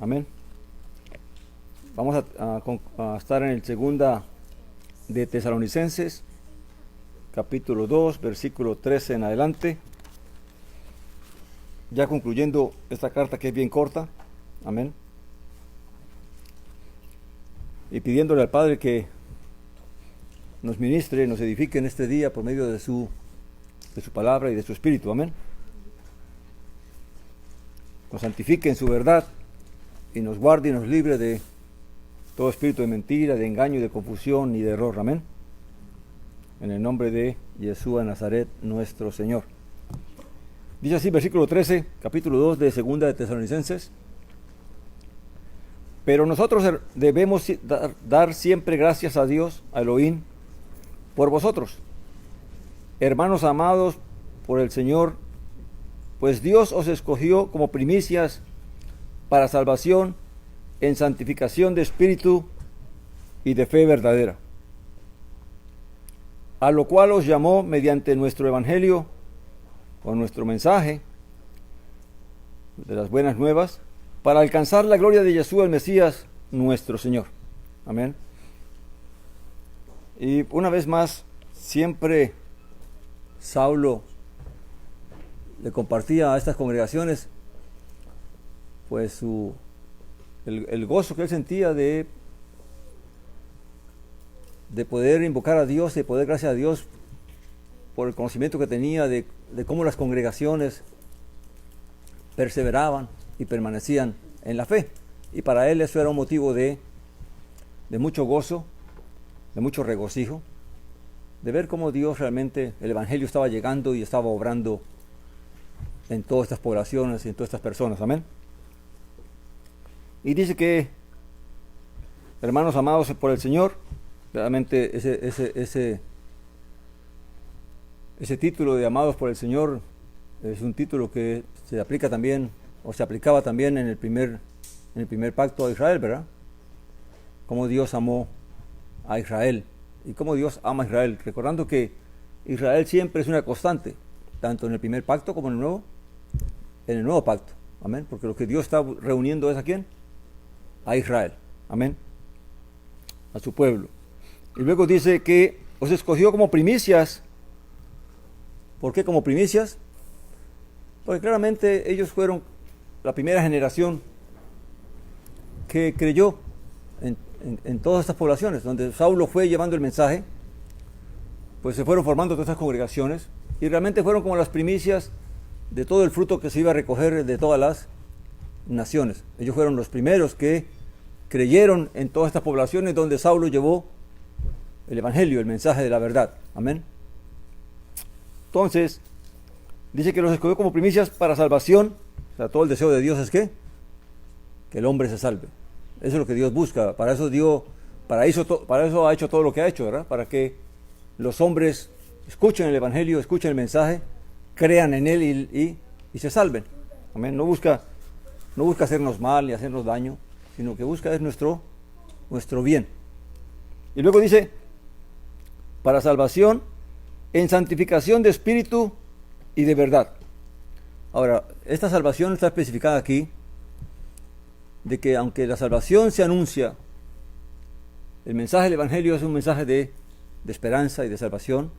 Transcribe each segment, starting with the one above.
Amén. Vamos a estar en el segunda de Tesalonicenses, capítulo 2, versículo 13 en adelante. Ya concluyendo esta carta que es bien corta. Amén. Y pidiéndole al Padre que nos ministre, nos edifique en este día por medio de su palabra y de su espíritu. Amén. Nos santifique en su verdad y nos guarde y nos libre de todo espíritu de mentira, de engaño, de confusión y de error. Amén. En el nombre de Yeshua Nazaret, nuestro Señor. Dice así, versículo 13, capítulo 2 de segunda de Tesalonicenses. Pero nosotros debemos dar siempre gracias a Dios, a Elohim, por vosotros, hermanos amados por el Señor, pues Dios os escogió como primicias para salvación en santificación de espíritu y de fe verdadera, a lo cual os llamó mediante nuestro evangelio o nuestro mensaje de las buenas nuevas, para alcanzar la gloria de Yeshua el Mesías, nuestro Señor. Amén. Y una vez más, siempre Saulo le compartía a estas congregaciones pues el gozo que él sentía de poder invocar a Dios, de poder gracias a Dios por el conocimiento que tenía de cómo las congregaciones perseveraban y permanecían en la fe. Y para él eso era un motivo de mucho gozo, de mucho regocijo, de ver cómo Dios realmente, el evangelio estaba llegando y estaba obrando en todas estas poblaciones y en todas estas personas. Amén. Y dice que, hermanos amados por el Señor, realmente ese título de amados por el Señor es un título que se aplica también, o se aplicaba también en el primer pacto a Israel, ¿verdad? Cómo Dios amó a Israel y cómo Dios ama a Israel, recordando que Israel siempre es una constante, tanto en el primer pacto como en el nuevo pacto. Amén. Porque lo que Dios está reuniendo es ¿a quién? A Israel. Amén. A su pueblo. Y luego dice que os escogió como primicias. ¿Por qué como primicias? Porque claramente ellos fueron la primera generación que creyó en todas estas poblaciones, donde Saulo fue llevando el mensaje, pues se fueron formando todas estas congregaciones y realmente fueron como las primicias de todo el fruto que se iba a recoger de todas las naciones. Ellos fueron los primeros que creyeron en todas estas poblaciones donde Saulo llevó el evangelio, el mensaje de la verdad. Amén. Entonces, dice que los escogió como primicias para salvación. O sea, todo el deseo de Dios es que el hombre se salve. Eso es lo que Dios busca. Para eso ha hecho todo lo que ha hecho, ¿verdad? Para que los hombres escuchen el evangelio, escuchen el mensaje, crean en él y se salven. Amén. No busca hacernos mal ni hacernos daño, sino que busca es nuestro bien. Y luego dice, para salvación en santificación de espíritu y de verdad. Ahora, esta salvación está especificada aquí, de que aunque la salvación se anuncia, el mensaje del evangelio es un mensaje de esperanza y de salvación.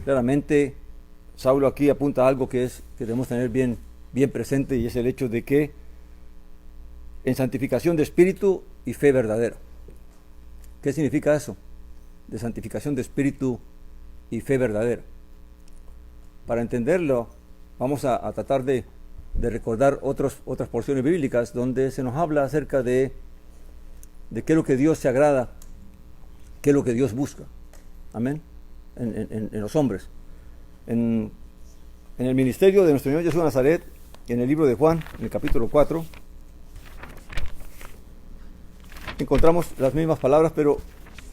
Claramente Saulo aquí apunta a algo que debemos tener bien presente, y es el hecho de que en santificación de espíritu y fe verdadera. ¿Qué significa eso? De santificación de espíritu y fe verdadera. Para entenderlo, vamos a tratar de recordar otras porciones bíblicas donde se nos habla acerca de qué es lo que Dios se agrada, qué es lo que Dios busca. Amén. En los hombres. En el ministerio de nuestro Señor Jesús de Nazaret, en el libro de Juan, en el capítulo 4, encontramos las mismas palabras, pero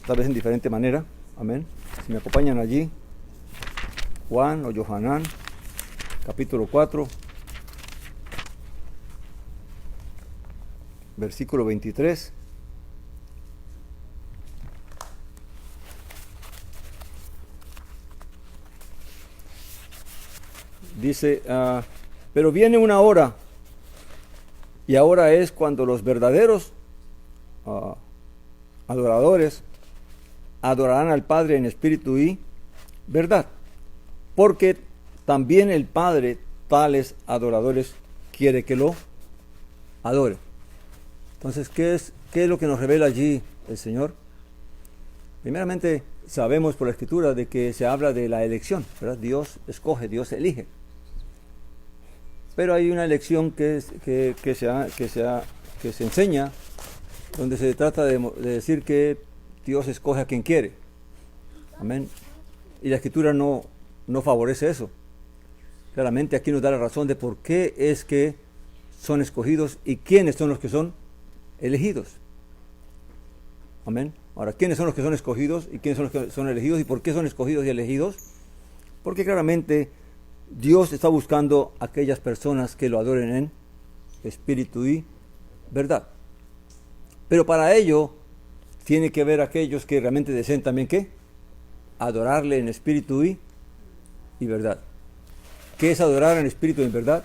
tal vez en diferente manera. Amén. Si me acompañan allí, Juan o Yohanan, capítulo 4, versículo 23. Dice, pero viene una hora Y ahora es cuando los verdaderos adoradores adorarán al Padre en espíritu y verdad, porque también el Padre tales adoradores quiere que lo adore. Entonces, ¿qué es lo que nos revela allí el Señor? Primeramente, sabemos por la Escritura de que se habla de la elección, ¿verdad? Dios escoge, Dios elige. Pero hay una elección que se enseña, donde se trata de decir que Dios escoge a quien quiere. Amén. Y la Escritura no favorece eso. Claramente aquí nos da la razón de por qué es que son escogidos y quiénes son los que son elegidos. Amén. Ahora, ¿quiénes son los que son escogidos y quiénes son los que son elegidos y por qué son escogidos y elegidos? Porque claramente Dios está buscando a aquellas personas que lo adoren en espíritu y verdad. Pero para ello tiene que haber aquellos que realmente deseen también ¿qué? Adorarle en espíritu y verdad. ¿Qué es adorar en espíritu y en verdad?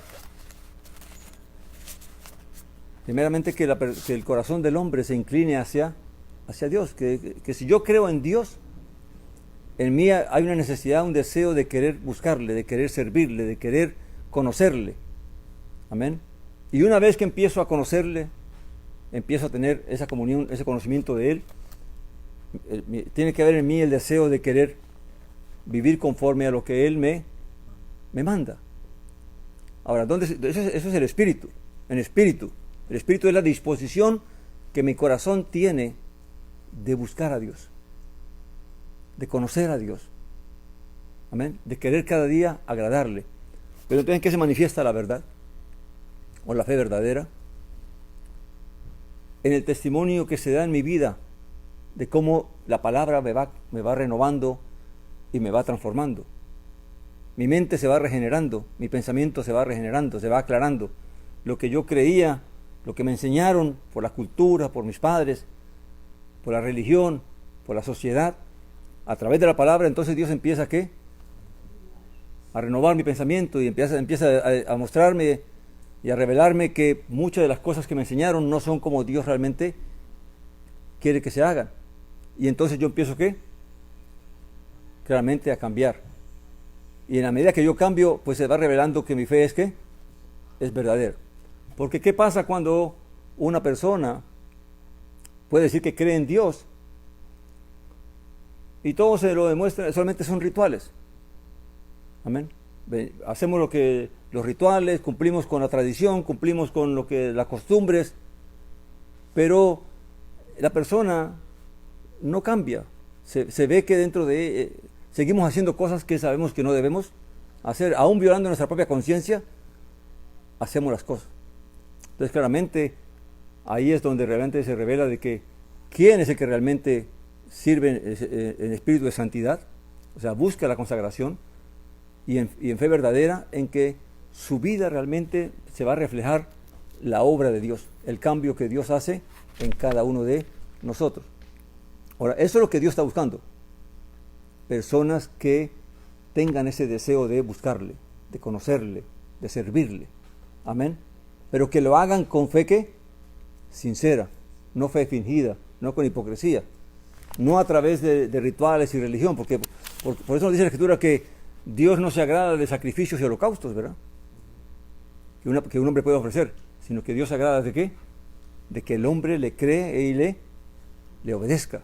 Primeramente que el corazón del hombre se incline hacia Dios, que si yo creo en Dios, en mí hay una necesidad, un deseo de querer buscarle, de querer servirle, de querer conocerle. Amén. Y una vez que empiezo a conocerle, empiezo a tener esa comunión, ese conocimiento de Él, tiene que haber en mí el deseo de querer vivir conforme a lo que Él me manda. Ahora, eso es el espíritu, en espíritu. El espíritu es la disposición que mi corazón tiene de buscar a Dios, de conocer a Dios, amén, de querer cada día agradarle. Pero entonces, ¿en qué se manifiesta la verdad o la fe verdadera? En el testimonio que se da en mi vida de cómo la palabra me va renovando y me va transformando. Mi mente se va regenerando, mi pensamiento se va regenerando, se va aclarando. Lo que yo creía, lo que me enseñaron por la cultura, por mis padres, por la religión, por la sociedad, a través de la palabra, entonces Dios empieza ¿qué? A renovar mi pensamiento y empieza a mostrarme y a revelarme que muchas de las cosas que me enseñaron no son como Dios realmente quiere que se hagan. Y entonces yo empiezo ¿qué? Claramente a cambiar. Y en la medida que yo cambio, pues se va revelando que mi fe es ¿qué? Es verdadera. Porque ¿qué pasa cuando una persona puede decir que cree en Dios y todo se lo demuestra, solamente son rituales? Amén. Hacemos los rituales, cumplimos con la tradición, cumplimos con las costumbres, pero la persona no cambia. Se ve que dentro de seguimos haciendo cosas que sabemos que no debemos hacer, aún violando nuestra propia conciencia, hacemos las cosas. Entonces claramente ahí es donde realmente se revela de que quién es el que realmente sirve en espíritu de santidad, o sea, busca la consagración y en fe verdadera, en que su vida realmente se va a reflejar la obra de Dios, el cambio que Dios hace en cada uno de nosotros. Ahora, eso es lo que Dios está buscando. Personas que tengan ese deseo de buscarle, de conocerle, de servirle. Amén. Pero que lo hagan con fe ¿qué? Sincera, no fe fingida, no con hipocresía, no a través de rituales y religión, porque por eso nos dice la Escritura que Dios no se agrada de sacrificios y holocaustos, ¿verdad? Que un hombre puede ofrecer, sino que Dios se agrada de ¿qué? De que el hombre le cree y le obedezca.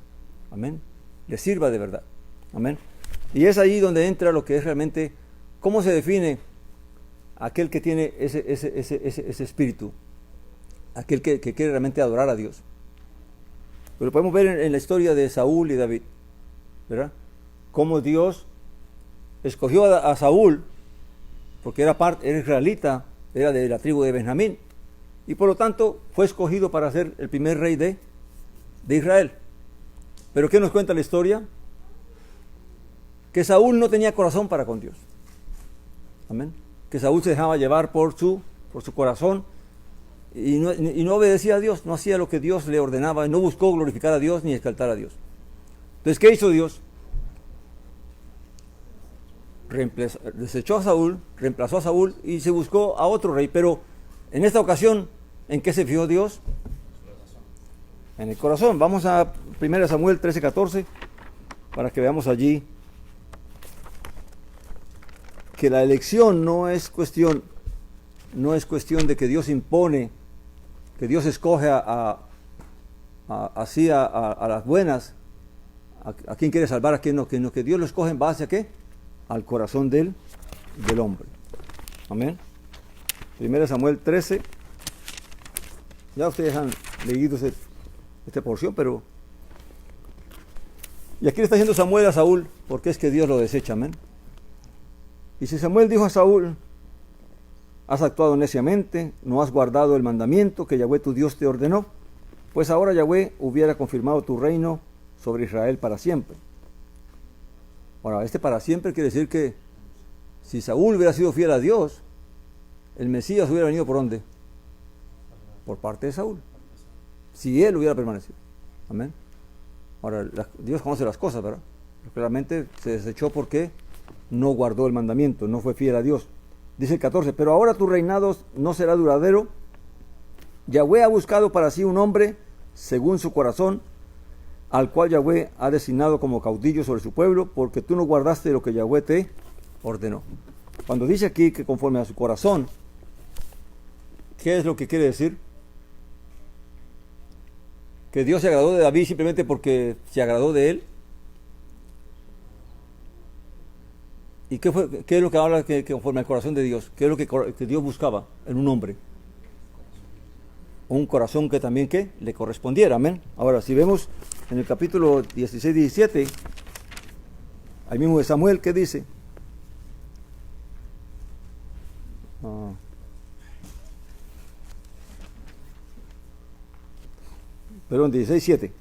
Amén. Le sirva de verdad. Amén. Y es ahí donde entra lo que es realmente, ¿cómo se define aquel que tiene ese espíritu? Aquel que quiere realmente adorar a Dios. Pero podemos ver en la historia de Saúl y David, ¿verdad? Cómo Dios escogió a Saúl, porque era israelita, era de la tribu de Benjamín, y por lo tanto fue escogido para ser el primer rey de Israel. Pero ¿qué nos cuenta la historia? Que Saúl no tenía corazón para con Dios. Amén. Que Saúl se dejaba llevar por su corazón y no obedecía a Dios, no hacía lo que Dios le ordenaba, no buscó glorificar a Dios ni exaltar a Dios. Entonces, ¿qué hizo Dios? Desechó a Saúl, reemplazó a Saúl y se buscó a otro rey, pero en esta ocasión ¿En qué se fijó Dios? En el corazón. Vamos a 1 Samuel 13:14 para que veamos allí que la elección no es cuestión de que Dios impone, que Dios escoge así a las buenas, a quien quiere salvar, a quien no, que Dios lo escoge en base a ¿qué? Al corazón del hombre. Amén. 1 Samuel 13. Ya ustedes han leído esta porción, pero... Y aquí le está diciendo Samuel a Saúl, porque es que Dios lo desecha, amén. Y si Samuel dijo a Saúl: has actuado neciamente, no has guardado el mandamiento que Yahweh tu Dios te ordenó, pues ahora Yahweh hubiera confirmado tu reino sobre Israel para siempre. Ahora, para siempre quiere decir que si Saúl hubiera sido fiel a Dios, el Mesías hubiera venido ¿por dónde? Por parte de Saúl. Si él hubiera permanecido. Amén. Ahora, Dios conoce las cosas, ¿verdad? Pero claramente se desechó porque no guardó el mandamiento, no fue fiel a Dios. Dice el 14, pero ahora tu reinado no será duradero. Yahweh ha buscado para sí un hombre según su corazón, al cual Yahweh ha designado como caudillo sobre su pueblo, porque tú no guardaste lo que Yahweh te ordenó. Cuando dice aquí que conforme a su corazón, ¿qué es lo que quiere decir? Que Dios se agradó de David simplemente porque se agradó de él. ¿Y qué es lo que habla que conforme al corazón de Dios? ¿Qué es lo que Dios buscaba en un hombre? Un corazón que también ¿qué? Le correspondiera, amén. Ahora, si vemos en el capítulo 16-17, ahí mismo de Samuel, ¿qué dice? Perdón, 16:7.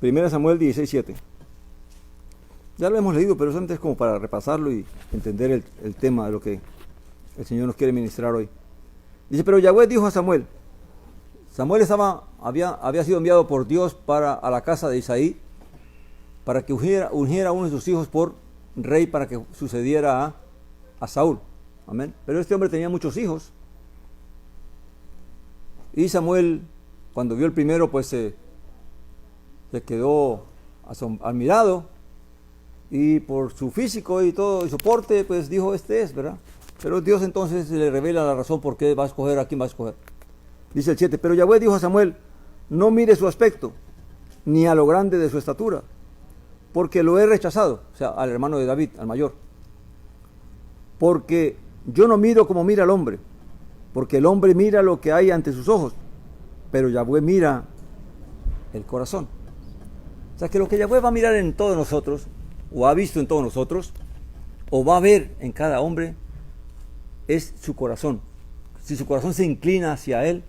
1 Samuel 16:7. Ya lo hemos leído, pero solamente es como para repasarlo y entender el tema de lo que el Señor nos quiere ministrar hoy. Dice, pero Yahweh dijo a Samuel. Samuel había sido enviado por Dios a la casa de Isaí para que ungiera a uno de sus hijos por rey para que sucediera a Saúl. Amén. Pero este hombre tenía muchos hijos. Y Samuel, cuando vio el primero, pues se quedó admirado. Y por su físico y todo, y su porte, pues dijo, este es, ¿verdad? Pero Dios entonces le revela la razón por qué va a escoger, a quién va a escoger. Dice el 7, pero Yahweh dijo a Samuel, no mire su aspecto, ni a lo grande de su estatura, porque lo he rechazado, o sea, al hermano de David, al mayor. Porque yo no miro como mira el hombre, porque el hombre mira lo que hay ante sus ojos, pero Yahweh mira el corazón. O sea, que lo que Yahweh va a mirar en todos nosotros, o ha visto en todos nosotros, o va a ver en cada hombre, es su corazón. Si su corazón se inclina hacia él,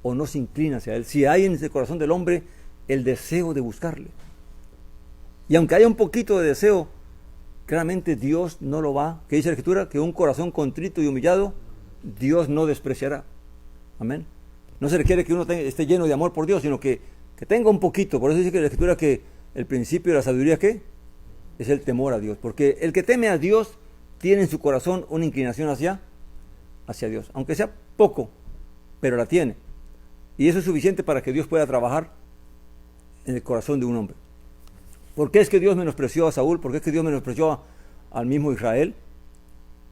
o no se inclina hacia él. Si hay en el corazón del hombre el deseo de buscarle. Y aunque haya un poquito de deseo, claramente Dios no lo va. ¿Qué dice la Escritura? Que un corazón contrito y humillado, Dios no despreciará. Amén. No se requiere que uno esté lleno de amor por Dios, sino que tenga un poquito. Por eso dice que la Escritura que el principio de la sabiduría, ¿qué? Es el temor a Dios. Porque el que teme a Dios tiene en su corazón una inclinación hacia Dios. Aunque sea poco, pero la tiene. Y eso es suficiente para que Dios pueda trabajar en el corazón de un hombre. ¿Por qué es que Dios menospreció a Saúl? ¿Por qué es que Dios menospreció al mismo Israel?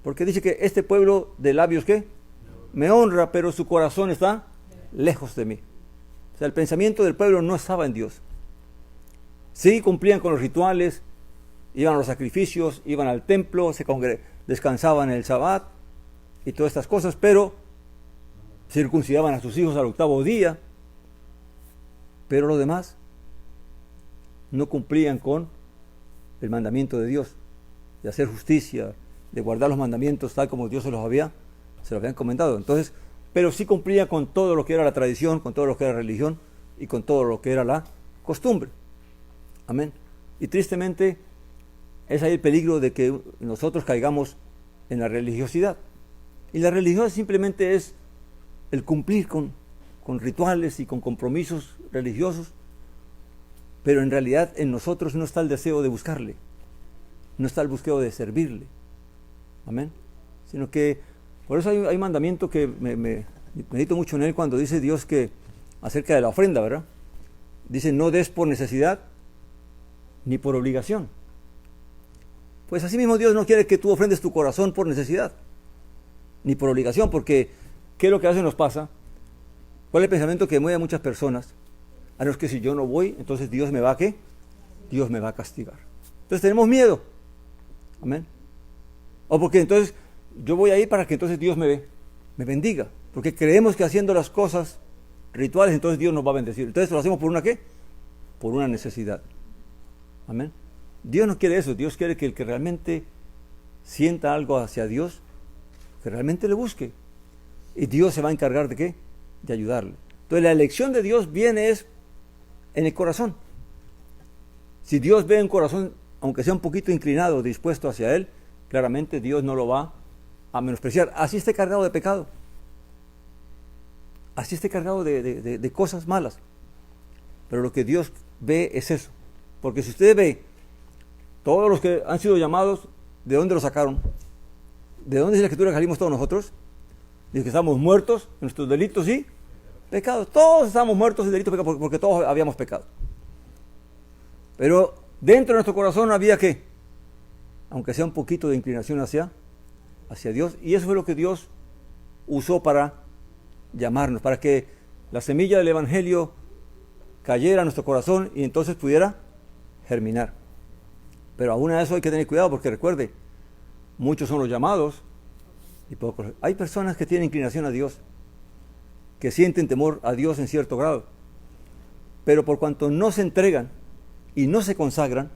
Porque dice que este pueblo de labios, ¿qué? Me honra, pero su corazón está lejos de mí. O sea, el pensamiento del pueblo no estaba en Dios. Sí cumplían con los rituales, iban a los sacrificios, iban al templo, descansaban en el Sabbat y todas estas cosas, pero circuncidaban a sus hijos al 8º día. Pero los demás no cumplían con el mandamiento de Dios, de hacer justicia, de guardar los mandamientos tal como Dios se los había encomendado. Entonces, pero sí cumplían con todo lo que era la tradición, con todo lo que era la religión y con todo lo que era la costumbre. Amén. Y tristemente es ahí el peligro de que nosotros caigamos en la religiosidad. Y la religiosidad simplemente es el cumplir con rituales y con compromisos religiosos, pero en realidad en nosotros no está el deseo de buscarle, no está el deseo de servirle. Amén. Sino que Por eso hay un mandamiento que medito mucho en él cuando dice Dios que acerca de la ofrenda, ¿verdad? Dice, no des por necesidad ni por obligación. Pues así mismo Dios no quiere que tú ofrendes tu corazón por necesidad ni por obligación, porque ¿qué es lo que a veces nos pasa? ¿Cuál es el pensamiento que mueve a muchas personas? A no, es que si yo no voy, entonces Dios me va a ¿qué? Dios me va a castigar. Entonces tenemos miedo. Amén. O porque entonces yo voy a ir para que entonces Dios me bendiga. Porque creemos que haciendo las cosas rituales, entonces Dios nos va a bendecir. Entonces lo hacemos por una ¿qué? Por una necesidad. Amén. Dios no quiere eso. Dios quiere que el que realmente sienta algo hacia Dios, que realmente le busque. Y Dios se va a encargar de ¿qué? De ayudarle. Entonces la elección de Dios viene es en el corazón. Si Dios ve un corazón, aunque sea un poquito inclinado, dispuesto hacia Él, claramente Dios no lo va a menospreciar. Así esté cargado de pecado. Así esté cargado de cosas malas. Pero lo que Dios ve es eso. Porque si usted ve todos los que han sido llamados, ¿de dónde los sacaron? ¿De dónde dice la Escritura que salimos todos nosotros? Dice que estamos muertos en nuestros delitos y pecados. Todos estamos muertos en delitos y pecados porque todos habíamos pecado. Pero dentro de nuestro corazón había que, aunque sea un poquito de inclinación hacia Dios, y eso fue lo que Dios usó para llamarnos, para que la semilla del Evangelio cayera en nuestro corazón y entonces pudiera germinar. Pero aún a eso hay que tener cuidado, porque recuerde, muchos son los llamados y pocos. Hay personas que tienen inclinación a Dios, que sienten temor a Dios en cierto grado, pero por cuanto no se entregan y no se consagran,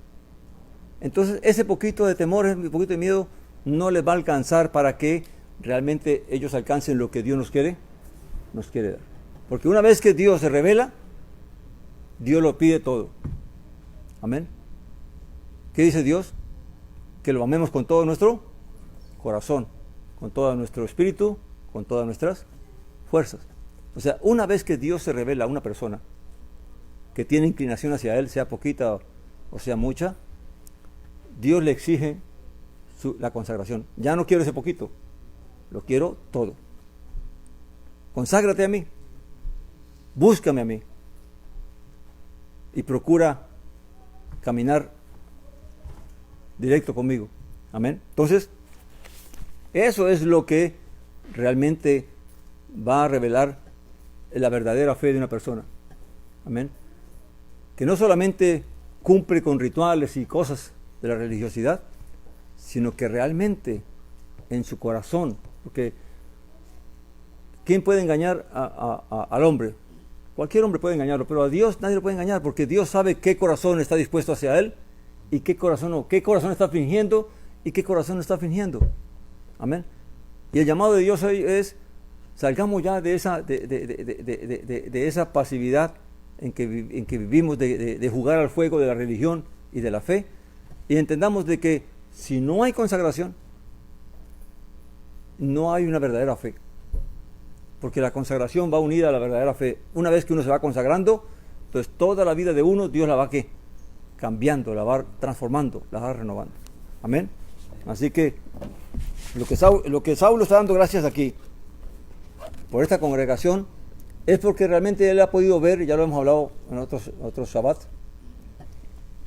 entonces ese poquito de temor, ese poquito de miedo no les va a alcanzar para que realmente ellos alcancen lo que Dios nos quiere dar. Porque una vez que Dios se revela, Dios lo pide todo. Amén. ¿Qué dice Dios? Que lo amemos con todo nuestro corazón, con todo nuestro espíritu, con todas nuestras fuerzas. O sea, una vez que Dios se revela a una persona que tiene inclinación hacia Él, sea poquita o sea mucha, Dios le exige la consagración. Ya no quiero ese poquito, lo quiero todo. Conságrate a mí, búscame a mí y procura caminar directo conmigo. Amén. Entonces, eso es lo que realmente va a revelar la verdadera fe de una persona. Amén. Que no solamente cumple con rituales y cosas de la religiosidad, sino que realmente en su corazón, porque ¿quién puede engañar al hombre? Cualquier hombre puede engañarlo, pero a Dios nadie lo puede engañar, porque Dios sabe qué corazón está dispuesto hacia Él y qué corazón no, qué corazón está fingiendo y qué corazón no está fingiendo. Amén. Y el llamado de Dios hoy es: salgamos ya de esa pasividad en que vivimos, de jugar al fuego de la religión y de la fe, y entendamos de que si no hay consagración, no hay una verdadera fe, porque la consagración va unida a la verdadera fe. Una vez que uno se va consagrando, entonces toda la vida de uno Dios la va ¿qué? Cambiando, la va transformando, la va renovando. Amén. Así que lo que Saulo está dando gracias aquí por esta congregación es porque realmente él ha podido ver, ya lo hemos hablado en otros Shabbat,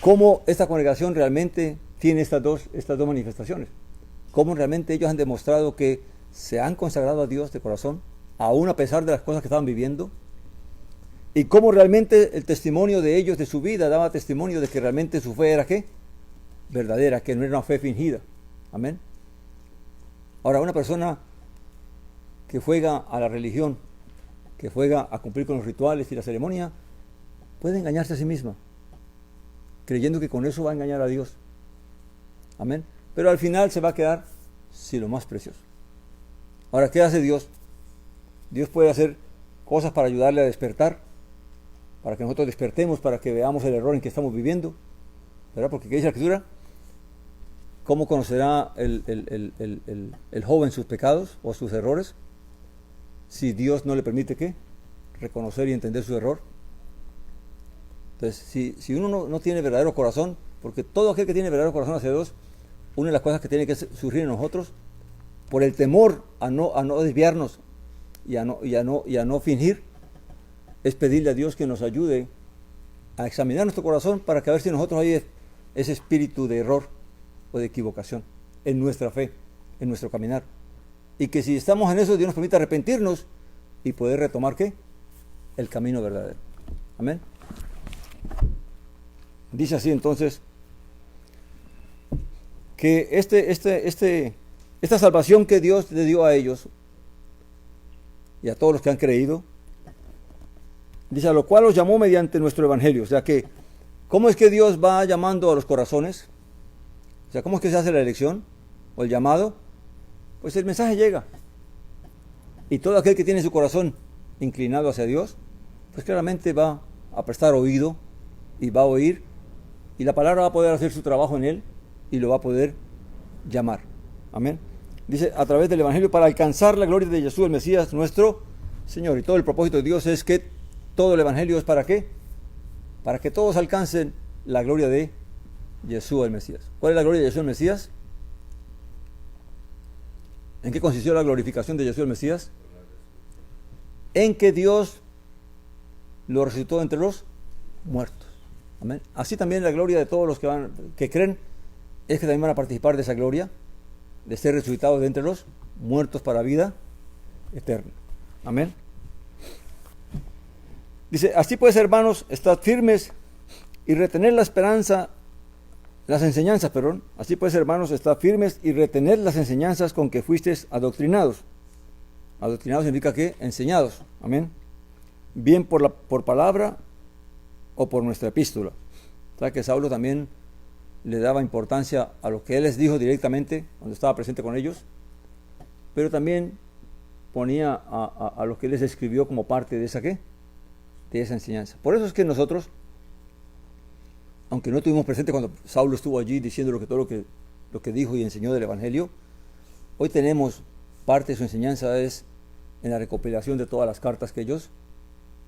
cómo esta congregación realmente tiene estas dos manifestaciones, cómo realmente ellos han demostrado que se han consagrado a Dios de corazón, aún a pesar de las cosas que estaban viviendo, y cómo realmente el testimonio de ellos, de su vida, daba testimonio de que realmente su fe era ¿qué? Verdadera, que no era una fe fingida. Amén. Ahora, una persona que juega a la religión, que juega a cumplir con los rituales y la ceremonia, puede engañarse a sí misma, creyendo que con eso va a engañar a Dios. Amén. Pero al final se va a quedar sin lo más precioso. Ahora, ¿qué hace Dios? Dios puede hacer cosas para ayudarle a despertar, para que nosotros despertemos, para que veamos el error en que estamos viviendo, ¿verdad? Porque ¿qué dice la Escritura? ¿Cómo conocerá el joven sus pecados o sus errores si Dios no le permite ¿qué? Reconocer y entender su error? Entonces, si uno no tiene verdadero corazón, porque todo aquel que tiene verdadero corazón hacia Dios, una de las cosas que tiene que surgir en nosotros, por el temor no desviarnos y a no fingir, es pedirle a Dios que nos ayude a examinar nuestro corazón para que a ver si nosotros hay ese espíritu de error o de equivocación en nuestra fe, en nuestro caminar. Y que si estamos en eso, Dios nos permite arrepentirnos y poder retomar ¿qué? El camino verdadero. Amén. Dice así entonces que esta salvación que Dios le dio a ellos y a todos los que han creído, dice, a lo cual los llamó mediante nuestro evangelio. O sea que, ¿cómo es que Dios va llamando a los corazones? O sea, ¿cómo es que se hace la elección o el llamado? Pues el mensaje llega. Y todo aquel que tiene su corazón inclinado hacia Dios, pues claramente va a prestar oído y va a oír, y la palabra va a poder hacer su trabajo en él y lo va a poder llamar. Amén. Dice, a través del evangelio, para alcanzar la gloria de Jesús, el Mesías, nuestro Señor. Y todo el propósito de Dios es que todo el evangelio es ¿para qué? Para que todos alcancen la gloria de Jesús, el Mesías. ¿Cuál es la gloria de Jesús, el Mesías? ¿En qué consistió la glorificación de Jesús, el Mesías? En que Dios lo resucitó entre los muertos. Amén. Así también la gloria de todos los que creen es que también van a participar de esa gloria, de ser resucitados de entre los muertos para vida eterna. Amén. Dice, así pues, hermanos, estad firmes y retener la esperanza, las enseñanzas, perdón. Así pues, hermanos, estad firmes y retener las enseñanzas con que fuisteis adoctrinados. Adoctrinados significa que enseñados. Amén. Bien por palabra o por nuestra epístola. O sea que Saulo también le daba importancia a lo que él les dijo directamente cuando estaba presente con ellos, pero también ponía a lo que él les escribió como parte de esa ¿qué? De esa enseñanza. Por eso es que nosotros, aunque no estuvimos presentes cuando Saulo estuvo allí diciendo todo lo que dijo y enseñó del Evangelio, hoy tenemos parte de su enseñanza es en la recopilación de todas las cartas que ellos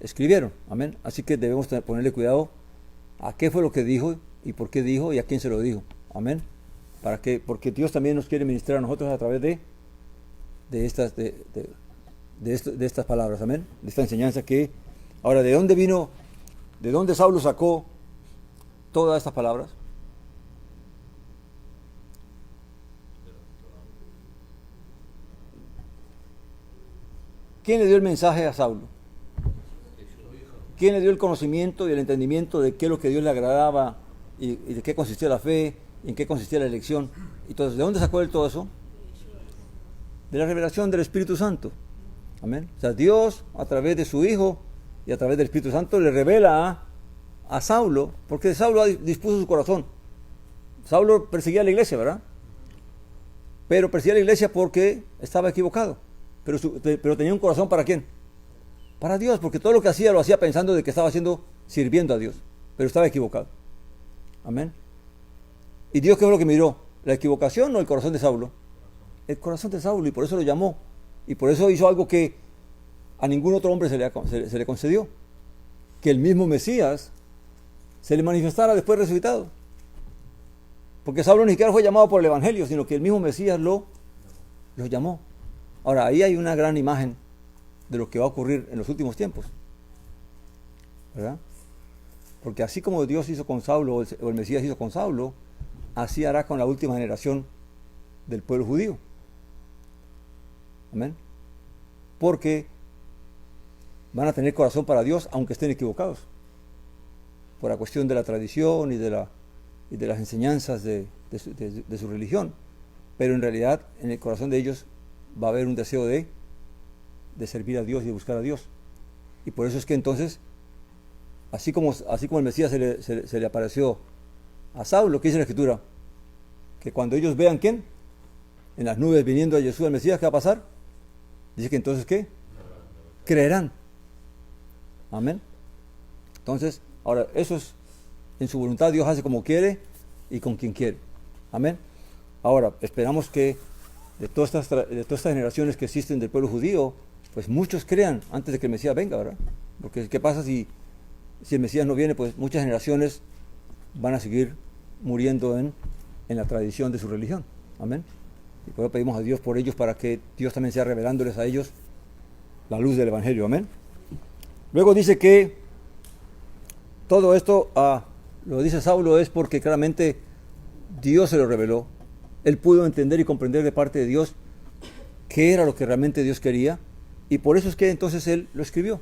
escribieron. Amén. Así que debemos ponerle cuidado a qué fue lo que dijo y por qué dijo y a quién se lo dijo. Amén. Porque Dios también nos quiere ministrar a nosotros a través de estas palabras. Amén. De esta enseñanza que ahora, ¿de dónde vino? ¿De dónde Saulo sacó todas estas palabras? ¿Quién le dio el mensaje a Saulo? ¿Quién le dio el conocimiento y el entendimiento de qué es lo que Dios le agradaba y de qué consistía la fe y en qué consistía la elección? Entonces, ¿de dónde sacó él todo eso? De la revelación del Espíritu Santo. Amén. O sea, Dios, a través de su Hijo y a través del Espíritu Santo, le revela a Saulo, porque Saulo dispuso su corazón. Saulo perseguía a la iglesia, ¿verdad? Pero perseguía a la iglesia porque estaba equivocado. Pero tenía un corazón ¿para quién? Para Dios, porque todo lo que hacía lo hacía pensando de que estaba sirviendo a Dios, pero estaba equivocado. Amén. ¿Y Dios qué es lo que miró? ¿La equivocación o el corazón de Saulo? El corazón de Saulo, y por eso lo llamó. Y por eso hizo algo que a ningún otro hombre se le concedió. Que el mismo Mesías se le manifestara después resucitado. Porque Saulo ni siquiera fue llamado por el Evangelio, sino que el mismo Mesías lo llamó. Ahora, ahí hay una gran imagen de lo que va a ocurrir en los últimos tiempos, ¿verdad? Porque así como Dios hizo con Saulo, o el Mesías hizo con Saulo, así hará con la última generación del pueblo judío. Amén. Porque van a tener corazón para Dios, aunque estén equivocados, por la cuestión de la tradición y de las enseñanzas de su religión. Pero en realidad, en el corazón de ellos va a haber un deseo de servir a Dios y de buscar a Dios. Y por eso es que entonces, así como el Mesías se le apareció a Saulo, ¿qué dice la Escritura? Que cuando ellos vean ¿quién? En las nubes viniendo a Jesús el Mesías, ¿qué va a pasar? Dice que entonces ¿qué? Creerán. Amén. Entonces, ahora, eso es en su voluntad, Dios hace como quiere y con quien quiere. Amén. Ahora, esperamos que de todas estas generaciones que existen del pueblo judío, pues muchos crean antes de que el Mesías venga, ¿verdad? Porque ¿qué pasa si el Mesías no viene? Pues muchas generaciones van a seguir muriendo en la tradición de su religión. Amén. Y por eso pedimos a Dios por ellos para que Dios también sea revelándoles a ellos la luz del Evangelio. Amén. Luego dice que todo esto, lo dice Saulo, es porque claramente Dios se lo reveló. Él pudo entender y comprender de parte de Dios qué era lo que realmente Dios quería. Y por eso es que entonces él lo escribió.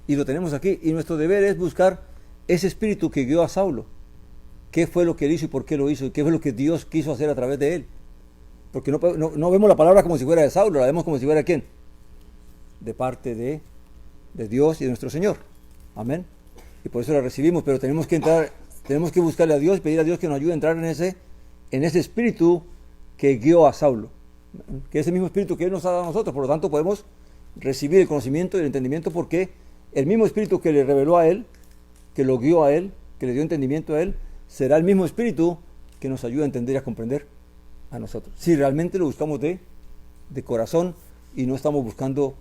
Y lo tenemos aquí. Y nuestro deber es buscar ese espíritu que guió a Saulo. ¿Qué fue lo que él hizo y por qué lo hizo? ¿Y qué fue lo que Dios quiso hacer a través de él? Porque no vemos la palabra como si fuera de Saulo, la vemos como si fuera de ¿quién? De parte de Dios y de nuestro Señor. Amén. Y por eso la recibimos, pero tenemos que buscarle a Dios y pedir a Dios que nos ayude a entrar en ese espíritu que guió a Saulo. Que es el mismo espíritu que Él nos ha dado a nosotros. Por lo tanto, podemos recibir el conocimiento y el entendimiento porque el mismo espíritu que le reveló a Él, que lo guió a Él, que le dio entendimiento a Él, será el mismo espíritu que nos ayuda a entender y a comprender a nosotros. Si realmente lo buscamos de corazón y no estamos buscando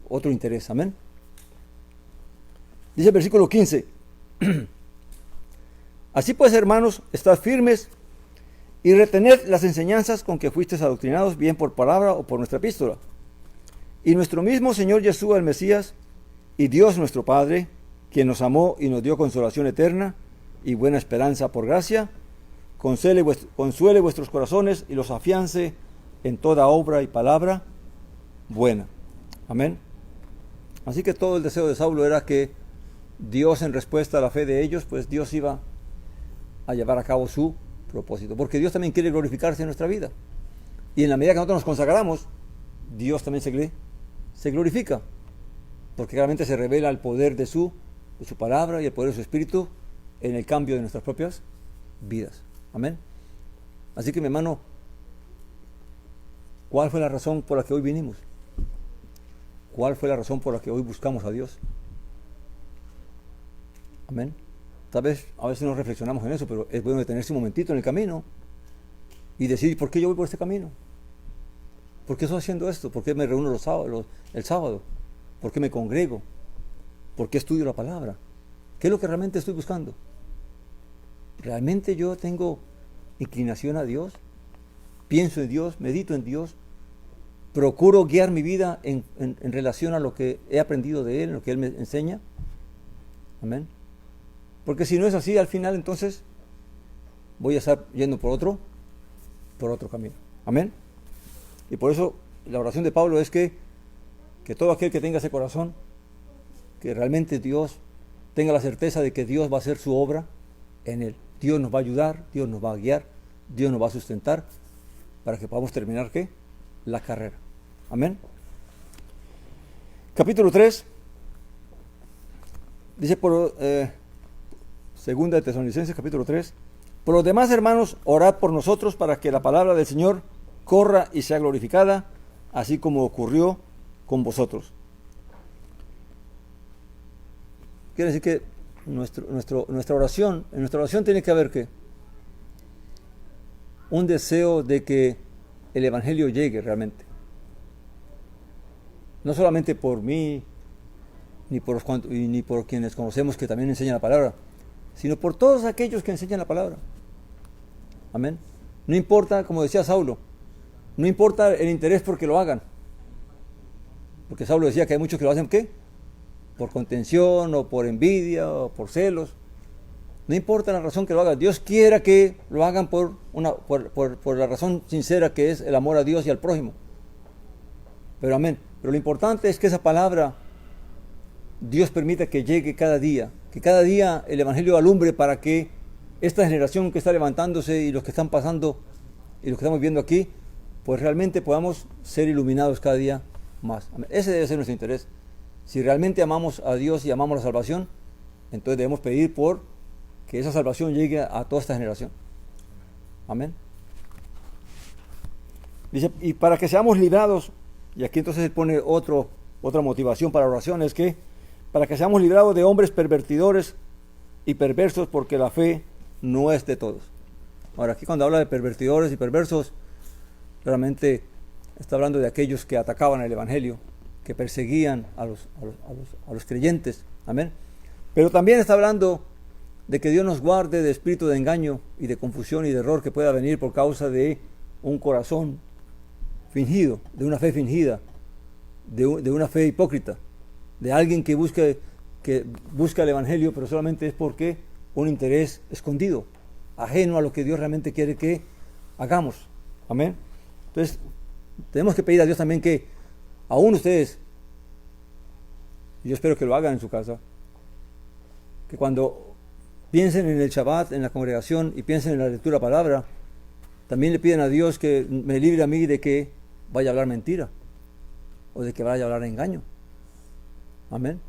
otro interés. Amén. Dice el versículo 15. Así pues, hermanos, estad firmes y retened las enseñanzas con que fuisteis adoctrinados, bien por palabra o por nuestra epístola. Y nuestro mismo Señor Jesús el Mesías y Dios nuestro Padre, quien nos amó y nos dio consolación eterna y buena esperanza por gracia, consuele vuestros corazones y los afiance en toda obra y palabra buena. Amén. Así que todo el deseo de Saulo era que Dios, en respuesta a la fe de ellos, pues Dios iba a llevar a cabo su propósito. Porque Dios también quiere glorificarse en nuestra vida. Y en la medida que nosotros nos consagramos, Dios también se glorifica. Porque claramente se revela el poder de su palabra y el poder de su espíritu en el cambio de nuestras propias vidas. Amén. Así que, mi hermano, ¿cuál fue la razón por la que hoy vinimos? ¿Cuál fue la razón por la que hoy buscamos a Dios? Amén. Tal vez a veces no reflexionamos en eso, pero es bueno detenerse un momentito en el camino y decir, ¿por qué yo voy por este camino? ¿Por qué estoy haciendo esto? ¿Por qué me reúno el sábado? ¿Por qué me congrego? ¿Por qué estudio la palabra? ¿Qué es lo que realmente estoy buscando? ¿Realmente yo tengo inclinación a Dios? ¿Pienso en Dios? ¿Medito en Dios? ¿Procuro guiar mi vida en relación a lo que he aprendido de Él, en lo que Él me enseña? Amén. Porque si no es así, al final entonces voy a estar yendo por otro camino. Amén. Y por eso la oración de Pablo es que todo aquel que tenga ese corazón, que realmente Dios tenga la certeza de que Dios va a hacer su obra en él. Dios nos va a ayudar, Dios nos va a guiar, Dios nos va a sustentar para que podamos terminar ¿qué? La carrera. Amén. Capítulo 3. Dice segunda de Tesalonicenses, capítulo 3. Por los demás, hermanos, orad por nosotros para que la palabra del Señor corra y sea glorificada, así como ocurrió con vosotros. Quiere decir que en nuestra oración tiene que haber ¿qué? Un deseo de que el Evangelio llegue realmente. No solamente por mí, ni por quienes conocemos que también enseñan la palabra, sino por todos aquellos que enseñan la palabra. Amén. No importa, como decía Saulo, no importa el interés porque lo hagan. Porque Saulo decía que hay muchos que lo hacen ¿qué? Por contención, o por envidia, o por celos. No importa la razón que lo hagan. Dios quiera que lo hagan por la razón sincera que es el amor a Dios y al prójimo. Pero amén. Pero lo importante es que esa palabra Dios permita que llegue cada día. Que cada día el Evangelio alumbre para que esta generación que está levantándose y los que están pasando y los que estamos viendo aquí, pues realmente podamos ser iluminados cada día más. Amén. Ese debe ser nuestro interés. Si realmente amamos a Dios y amamos la salvación, entonces debemos pedir por que esa salvación llegue a toda esta generación. Amén. Dice, y para que seamos librados, y aquí entonces él pone otra motivación para la oración, es que para que seamos librados de hombres pervertidores y perversos, porque la fe no es de todos. Ahora, aquí cuando habla de pervertidores y perversos, realmente está hablando de aquellos que atacaban el Evangelio, que perseguían a los creyentes. Amén. Pero también está hablando de que Dios nos guarde de espíritu de engaño y de confusión y de error que pueda venir por causa de un corazón fingido, de una fe fingida, de una fe hipócrita, de alguien que busca el Evangelio, pero solamente es porque un interés escondido, ajeno a lo que Dios realmente quiere que hagamos. Amén. Entonces, tenemos que pedir a Dios también que aún ustedes, y yo espero que lo hagan en su casa, que cuando piensen en el Shabbat, en la congregación, y piensen en la lectura de la palabra, también le piden a Dios que me libre a mí de que vaya a hablar mentira, o de que vaya a hablar engaño. Amén.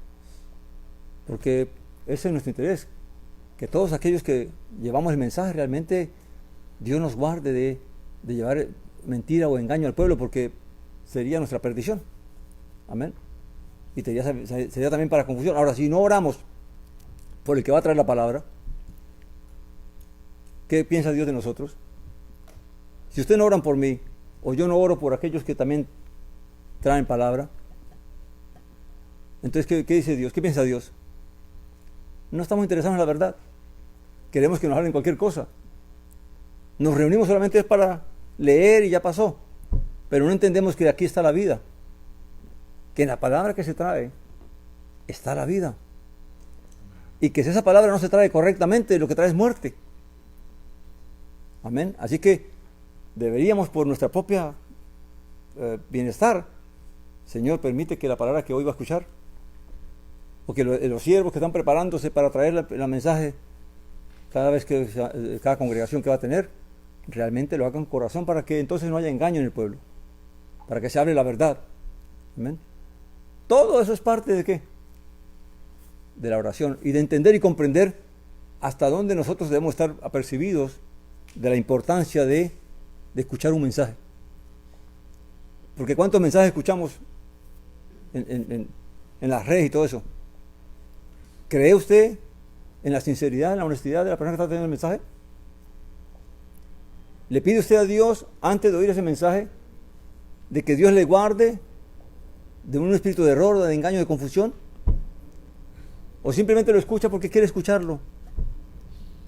Porque ese es nuestro interés, que todos aquellos que llevamos el mensaje, realmente Dios nos guarde de llevar mentira o engaño al pueblo, porque sería nuestra perdición. Amén. Y sería también para confusión. Ahora, si no oramos por el que va a traer la palabra, ¿qué piensa Dios de nosotros? Si ustedes no oran por mí, o yo no oro por aquellos que también traen palabra, entonces, ¿qué dice Dios? ¿Qué piensa Dios? No estamos interesados en la verdad. Queremos que nos hablen cualquier cosa. Nos reunimos solamente para leer y ya pasó. Pero no entendemos que aquí está la vida. Que en la palabra que se trae está la vida. Y que si esa palabra no se trae correctamente, lo que trae es muerte. Amén. Así que deberíamos, por nuestra propia bienestar, Señor, permite que la palabra que hoy va a escuchar, o que los siervos que están preparándose para traer el mensaje cada congregación que va a tener, realmente lo hagan con corazón, para que entonces no haya engaño en el pueblo, para que se hable la verdad. Amén. Todo eso es parte de ¿qué? De la oración, y de entender y comprender hasta dónde nosotros debemos estar apercibidos de la importancia de escuchar un mensaje. Porque ¿cuántos mensajes escuchamos en las redes y todo eso? ¿Cree usted en la sinceridad, en la honestidad de la persona que está teniendo el mensaje? ¿Le pide usted a Dios, antes de oír ese mensaje, de que Dios le guarde de un espíritu de error, de engaño, de confusión? ¿O simplemente lo escucha porque quiere escucharlo?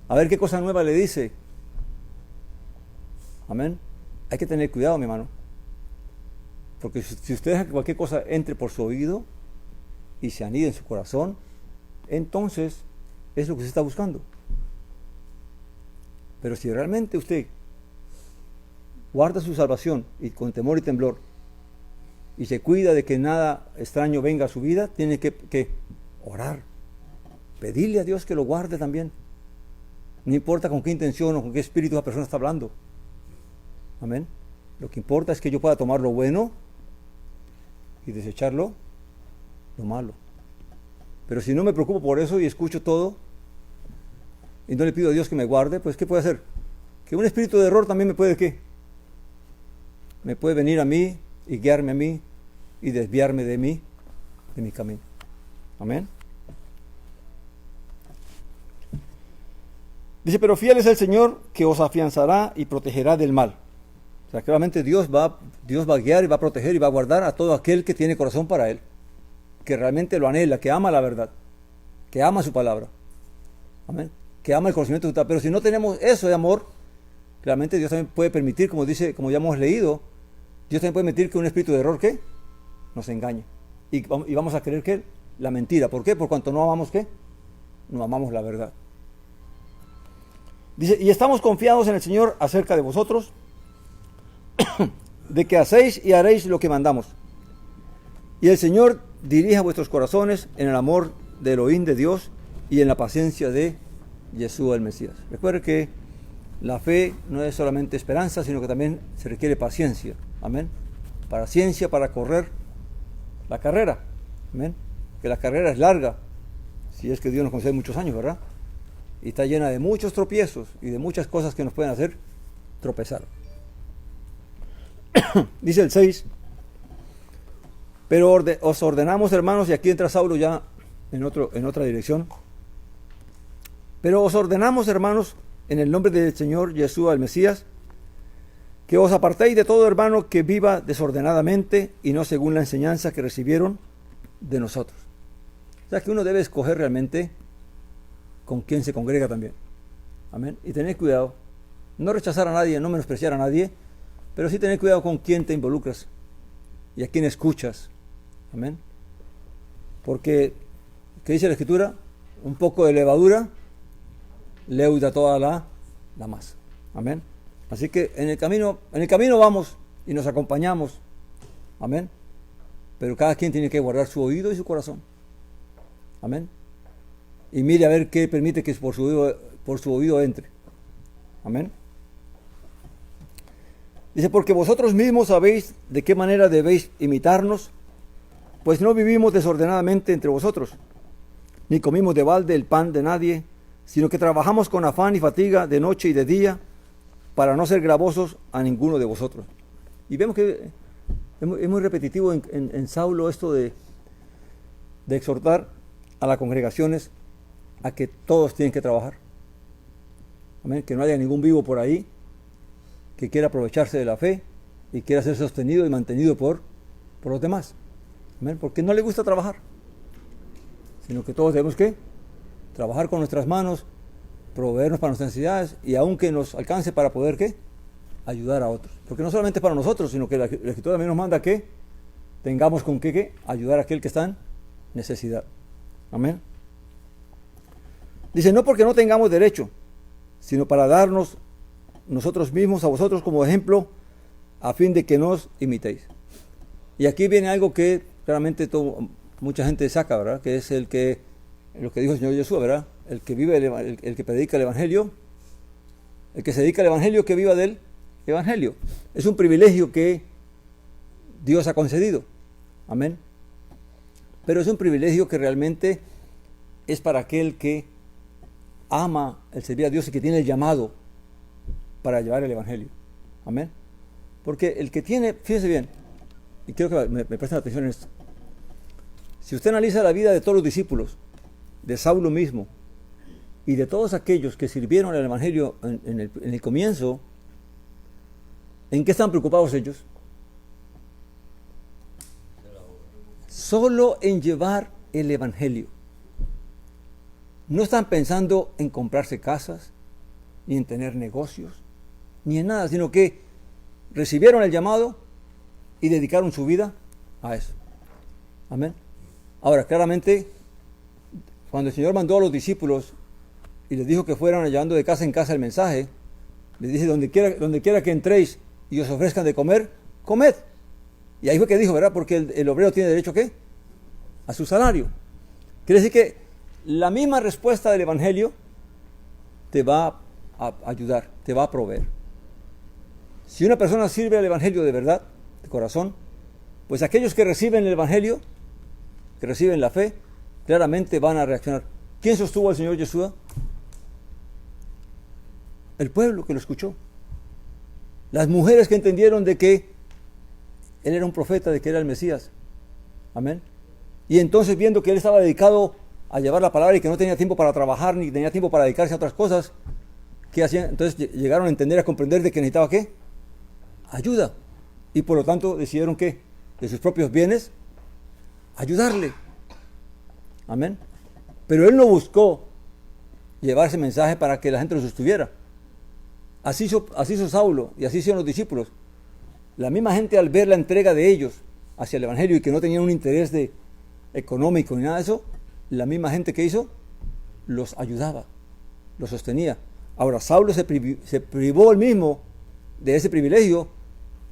A ver qué cosa nueva le dice. Amén. Hay que tener cuidado, mi hermano. Porque si usted deja que cualquier cosa entre por su oído y se anide en su corazón, entonces es lo que se está buscando. Pero si realmente usted guarda su salvación y con temor y temblor, y se cuida de que nada extraño venga a su vida, tiene que orar, pedirle a Dios que lo guarde también. No importa con qué intención o con qué espíritu esa persona está hablando. Amén. Lo que importa es que yo pueda tomar lo bueno y desecharlo lo malo. Pero si no me preocupo por eso y escucho todo y no le pido a Dios que me guarde, pues ¿qué puede hacer? Que un espíritu de error también me puede ¿qué? Me puede venir a mí y guiarme a mí y desviarme de mí, de mi camino. Amén. Dice, pero fiel es el Señor que os afianzará y protegerá del mal. O sea, claramente Dios va a guiar y va a proteger y va a guardar a todo aquel que tiene corazón para Él, que realmente lo anhela, que ama la verdad, que ama su palabra. Amén. Que ama el conocimiento de su palabra. Pero si no tenemos eso de amor, claramente Dios también puede permitir, como ya hemos leído, Dios también puede permitir que un espíritu de error, ¿qué? Nos engañe. Y vamos a creer que la mentira. ¿Por qué? Por cuanto no amamos, ¿qué? No amamos la verdad. Dice, y estamos confiados en el Señor acerca de vosotros, de que hacéis y haréis lo que mandamos. Y el Señor dirija vuestros corazones en el amor de Elohim, de Dios, y en la paciencia de Yeshua el Mesías. Recuerde que la fe no es solamente esperanza, sino que también se requiere paciencia. Amén. Paciencia para correr la carrera. Amén. Que la carrera es larga, si es que Dios nos concede muchos años, ¿verdad? Y está llena de muchos tropiezos y de muchas cosas que nos pueden hacer tropezar. Dice el 6, pero os ordenamos, hermanos, y aquí entra Saulo ya en otra dirección, pero os ordenamos, hermanos, en el nombre del Señor Yeshua el Mesías, que os apartéis de todo hermano que viva desordenadamente y no según la enseñanza que recibieron de nosotros. O sea que uno debe escoger realmente con quién se congrega también. Amén. Y tener cuidado, no rechazar a nadie, no menospreciar a nadie, Pero sí tener cuidado con quién te involucras y a quién escuchas. Amén. Porque, ¿qué dice la Escritura? Un poco de levadura leuda toda la masa. Amén. Así que en el camino vamos y nos acompañamos. Amén. Pero cada quien tiene que guardar su oído y su corazón. Amén. Y mire a ver qué permite que por su oído entre. Amén. Dice, porque vosotros mismos sabéis de qué manera debéis imitarnos, pues no vivimos desordenadamente entre vosotros, ni comimos de balde el pan de nadie, sino que trabajamos con afán y fatiga de noche y de día, para no ser gravosos a ninguno de vosotros. Y vemos que es muy repetitivo en Saulo esto de exhortar a las congregaciones a que todos tienen que trabajar. Amén. Que no haya ningún vivo por ahí que quiera aprovecharse de la fe y quiera ser sostenido y mantenido por los demás. Amén. Porque no le gusta trabajar, sino que todos tenemos que trabajar con nuestras manos, proveernos para nuestras necesidades y aunque nos alcance para poder ¿qué? Ayudar a otros. Porque no solamente para nosotros, sino que la Escritura también nos manda que tengamos con qué ayudar a aquel que está en necesidad. Amén. Dice, no porque no tengamos derecho, sino para darnos nosotros mismos a vosotros como ejemplo, a fin de que nos imitéis. Y aquí viene algo que claramente mucha gente saca, ¿verdad? Que es lo que dijo el Señor Jesús, ¿verdad? El que vive el que predica el Evangelio, el que se dedica al Evangelio, que viva del Evangelio. Es un privilegio que Dios ha concedido. Amén. Pero es un privilegio que realmente es para aquel que ama el servir a Dios y que tiene el llamado para llevar el Evangelio. Amén. Porque el que tiene, fíjese bien, y quiero que me presten atención en esto. Si usted analiza la vida de todos los discípulos, de Saulo mismo, y de todos aquellos que sirvieron el Evangelio en el comienzo, ¿en qué están preocupados ellos? Solo en llevar el Evangelio. No están pensando en comprarse casas, ni en tener negocios, ni en nada, sino que recibieron el llamado y dedicaron su vida a eso. Amén. Ahora, claramente, cuando el Señor mandó a los discípulos y les dijo que fueran llevando de casa en casa el mensaje, les dice, donde quiera que entréis y os ofrezcan de comer, comed. Y ahí fue que dijo, ¿verdad? Porque el obrero tiene derecho ¿a qué? A su salario. Quiere decir que la misma respuesta del Evangelio te va a ayudar, te va a proveer. Si una persona sirve al Evangelio de verdad, de corazón, pues aquellos que reciben el Evangelio, que reciben la fe, claramente van a reaccionar. ¿Quién sostuvo al Señor Jesús? El pueblo que lo escuchó. Las mujeres que entendieron de que Él era un profeta, de que era el Mesías. Amén. Y entonces viendo que Él estaba dedicado a llevar la palabra y que no tenía tiempo para trabajar, ni tenía tiempo para dedicarse a otras cosas, ¿qué hacían? Entonces llegaron a entender, a comprender de que necesitaba ¿qué? Ayuda. Y por lo tanto decidieron ¿qué? De sus propios bienes, ayudarle. Amén. Pero Él no buscó llevar ese mensaje para que la gente lo sostuviera. Así hizo Saulo y así hicieron los discípulos. La misma gente, al ver la entrega de ellos hacia el Evangelio y que no tenían un interés económico ni nada de eso, la misma gente que hizo los ayudaba, los sostenía. Ahora Saulo se privó él mismo de ese privilegio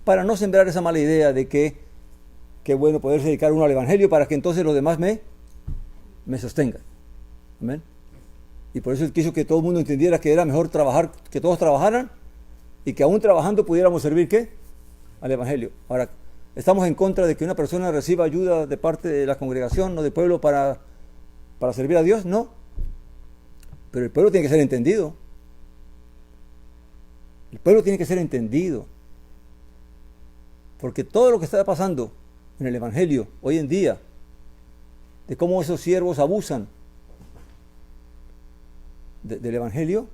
para no sembrar esa mala idea de que qué bueno poderse dedicar uno al Evangelio para que entonces los demás me sostengan. Amén. Y por eso él quiso que todo el mundo entendiera que era mejor trabajar, que todos trabajaran y que aún trabajando pudiéramos servir ¿qué? Al Evangelio. Ahora, ¿estamos en contra de que una persona reciba ayuda de parte de la congregación o del pueblo para servir a Dios? No. Pero el pueblo tiene que ser entendido. El pueblo tiene que ser entendido. Porque todo lo que está pasando en el Evangelio hoy en día, de cómo esos siervos abusan del Evangelio,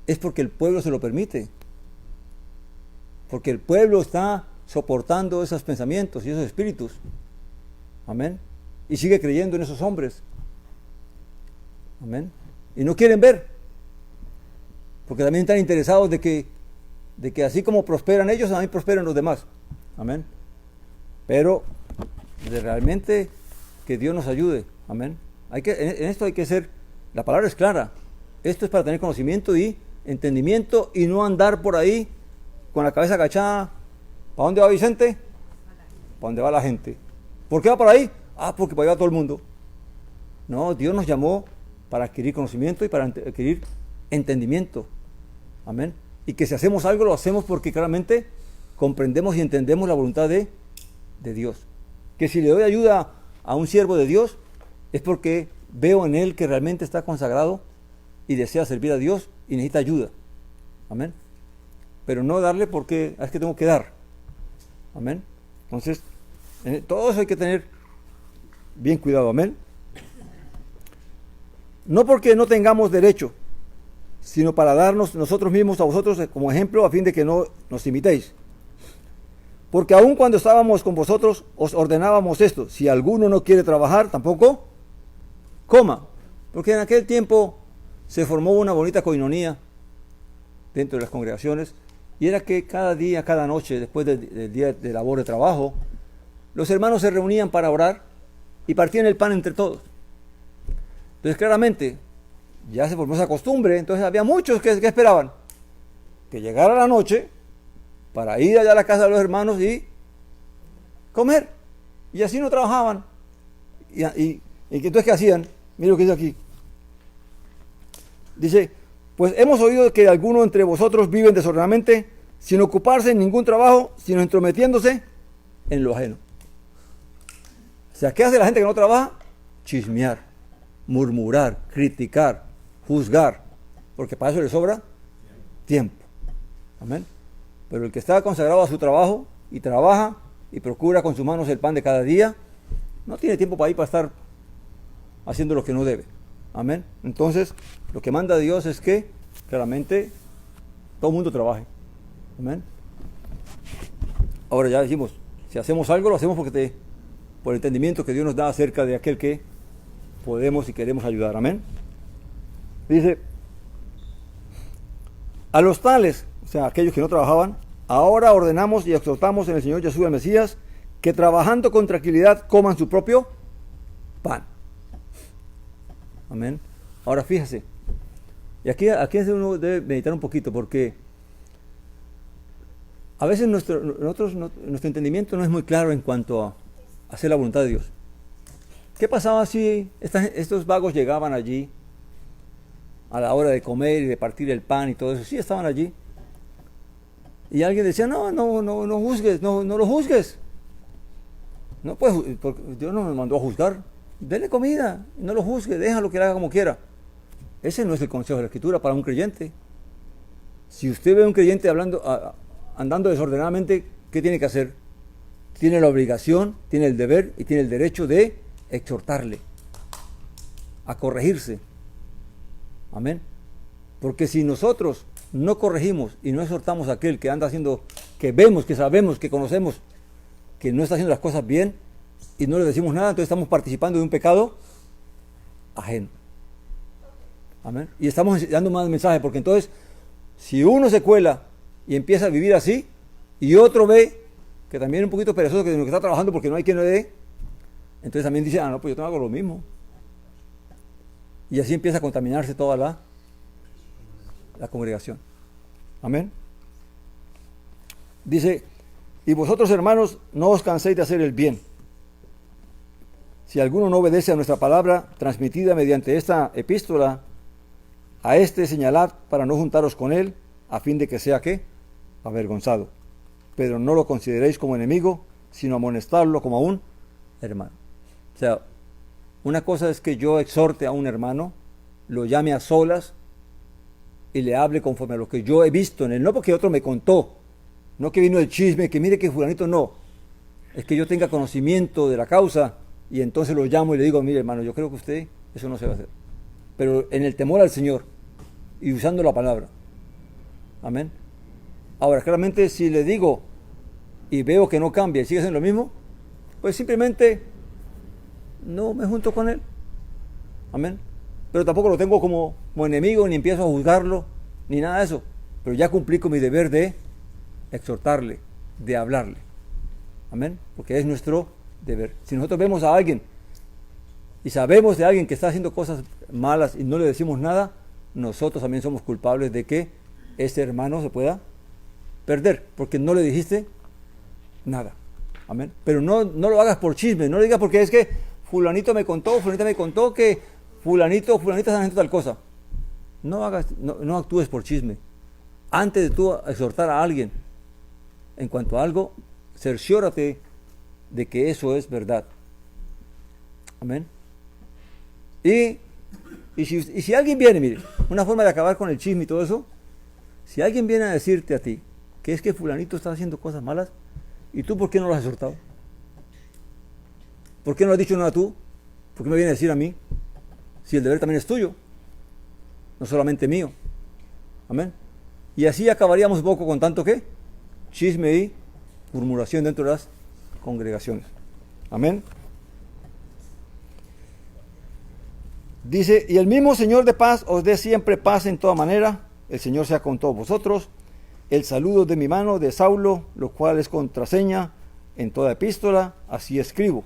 es porque el pueblo se lo permite. Porque el pueblo está soportando esos pensamientos y esos espíritus. Amén. Y sigue creyendo en esos hombres. Amén. Y no quieren ver. Porque también están interesados de que de que así como prosperan ellos, también prosperan los demás. Amén. Pero de realmente que Dios nos ayude. Amén. En esto hay que ser, la palabra es clara. Esto es para tener conocimiento y entendimiento y no andar por ahí con la cabeza agachada. ¿Para dónde va Vicente? ¿Para dónde va la gente? ¿Por qué va por ahí? Porque para allá va todo el mundo. No, Dios nos llamó para adquirir conocimiento y para adquirir entendimiento. Amén. Y que si hacemos algo, lo hacemos porque claramente comprendemos y entendemos la voluntad de Dios. Que si le doy ayuda a un siervo de Dios, es porque veo en él que realmente está consagrado y desea servir a Dios y necesita ayuda. Amén. Pero no darle porque es que tengo que dar. Amén. Entonces, en todo eso hay que tener bien cuidado. Amén. No porque no tengamos derecho, sino para darnos nosotros mismos a vosotros como ejemplo, a fin de que no nos imitéis. Porque aun cuando estábamos con vosotros, os ordenábamos esto: si alguno no quiere trabajar, tampoco coma. Porque en aquel tiempo se formó una bonita coinonía dentro de las congregaciones, y era que cada día, cada noche, después del día de labor de trabajo, los hermanos se reunían para orar y partían el pan entre todos. Entonces claramente ya se formó esa costumbre. Entonces había muchos que esperaban que llegara la noche para ir allá a la casa de los hermanos y comer, y así no trabajaban. Y entonces ¿qué hacían? Mira lo que dice aquí. Dice: pues hemos oído que algunos entre vosotros viven desordenadamente, sin ocuparse en ningún trabajo, sino entrometiéndose en lo ajeno. O sea, ¿qué hace la gente que no trabaja? Chismear, murmurar, criticar, juzgar, porque para eso le sobra tiempo. Amén. Pero el que está consagrado a su trabajo y trabaja y procura con sus manos el pan de cada día, no tiene tiempo para ir para estar haciendo lo que no debe. Amén. Entonces, lo que manda Dios es que claramente todo el mundo trabaje. Amén. Ahora ya dijimos, si hacemos algo, lo hacemos por el entendimiento que Dios nos da acerca de aquel que podemos y queremos ayudar. Amén. Dice: a los tales, o sea, aquellos que no trabajaban, ahora ordenamos y exhortamos en el Señor Jesús el Mesías, que trabajando con tranquilidad coman su propio pan. Amén. Ahora fíjese, y aquí uno debe meditar un poquito, porque a veces nuestro entendimiento no es muy claro en cuanto a hacer la voluntad de Dios. ¿Qué pasaba si estos vagos llegaban allí a la hora de comer y de partir el pan y todo eso? Sí, estaban allí. Y alguien decía: no juzgues, no lo juzgues. No, pues Dios no nos mandó a juzgar. Denle comida, no lo juzgue, déjalo que lo haga como quiera. Ese no es el consejo de la Escritura para un creyente. Si usted ve a un creyente andando desordenadamente, ¿qué tiene que hacer? Tiene la obligación, tiene el deber y tiene el derecho de exhortarle a corregirse. Amén. Porque si nosotros no corregimos y no exhortamos a aquel que anda haciendo, que vemos, que sabemos, que conocemos, que no está haciendo las cosas bien, y no le decimos nada, entonces estamos participando de un pecado ajeno. Amén. Y estamos dando más mensaje, porque entonces, si uno se cuela y empieza a vivir así, y otro ve que también es un poquito perezoso, que está trabajando porque no hay quien le dé, entonces también dice: no, pues yo tengo que hago lo mismo. Y así empieza a contaminarse toda la congregación. Amén. Dice: y vosotros, hermanos, no os canséis de hacer el bien. Si alguno no obedece a nuestra palabra transmitida mediante esta epístola, a este señalad para no juntaros con él, a fin de que sea ¿qué? Avergonzado. Pero no lo consideréis como enemigo, sino amonestarlo como a un hermano. O sea, una cosa es que yo exhorte a un hermano, lo llame a solas y le hable conforme a lo que yo he visto en él, no porque otro me contó, no que vino el chisme, que mire que fulanito, no. Es que yo tenga conocimiento de la causa y entonces lo llamo y le digo: mire, hermano, yo creo que usted eso no se va a hacer. Pero en el temor al Señor y usando la palabra. Amén. Ahora, claramente, si le digo y veo que no cambia y sigue haciendo lo mismo, pues simplemente no me junto con él. Amén. Pero tampoco lo tengo como enemigo, ni empiezo a juzgarlo, ni nada de eso. Pero ya cumplí con mi deber de exhortarle, de hablarle. Amén. Porque es nuestro deber. Si nosotros vemos a alguien y sabemos de alguien que está haciendo cosas malas y no le decimos nada, nosotros también somos culpables de que ese hermano se pueda perder, porque no le dijiste nada. Amén. Pero no lo hagas por chisme, no lo digas porque es que fulanita me contó que fulanita está haciendo tal cosa. No actúes por chisme. Antes de tú exhortar a alguien en cuanto a algo, cerciórate de que eso es verdad. Amén. Y si alguien viene, mire, una forma de acabar con el chisme y todo eso, si alguien viene a decirte a ti que es que fulanito está haciendo cosas malas, ¿y tú por qué no lo has exhortado? ¿Por qué no has dicho nada tú? ¿Por qué me viene a decir a mí? Si el deber también es tuyo, no solamente mío. Amén. Y así acabaríamos un poco con tanto que chisme y murmuración dentro de las congregaciones. Amén. Dice, y el mismo Señor de paz os dé siempre paz en toda manera. El Señor sea con todos vosotros. El saludo de mi mano de Saulo, lo cual es contraseña en toda epístola, así escribo.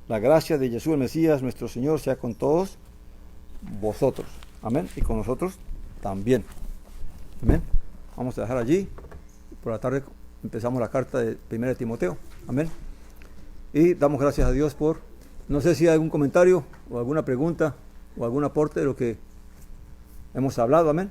La gracia de Jesús el Mesías, nuestro Señor, sea con todos vosotros. Amén. Y con nosotros también. Amén. Vamos a dejar allí. Por la tarde empezamos la carta de 1 de Timoteo. Amén. Y damos gracias a Dios por, no sé si hay algún comentario o alguna pregunta o algún aporte de lo que hemos hablado. Amén.